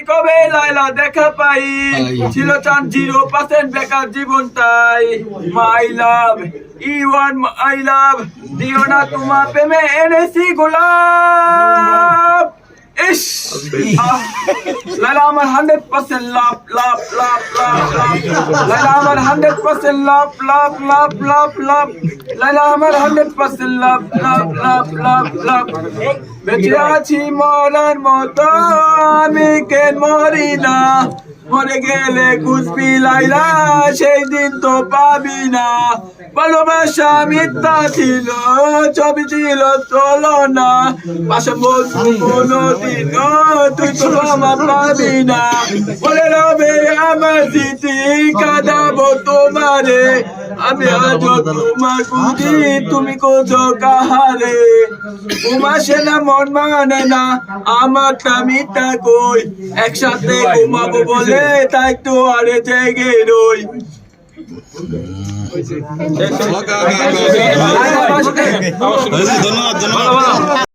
কবে লাইলা দেখা পাই ছিল চান 0% বেকার জীবনটাই মাই লাভ ইওয়ান আই লাভ দিও না তোমার প্রেমে এনেছি গোলাপ ইস লাইলা আমার 100% লাভ লাভ লাভ লাভ লাভ লাইলা আমার 100% লাভ লাভ লাভ লাভ লাভ লাইলা আমার 100% লাভ লাভ লাভ লাভ লাভ বেঁচে আছি মরার মতো আমি কেন মরি না মরে গেলে খুঁজবি লাইলা সেই দিন তো পাবি না ভালোবাসা মিথ্যা ছিল ছবি ছিল চলো না পাশে বলছি কোনোদিন তুই তো আমার পাবি না বলে রবে আমার স্মৃতি কাঁদাবো তোমারে আমি আজ তোমার বুঝি তুমি কোথাও কাহারে ঘুমাসে না মন মানে না আমারটা মিথ্যা কই একসাথে ঘুমাবো বলে তাই তো আরে জেগে রই ধন্যবাদ ধন্যবাদ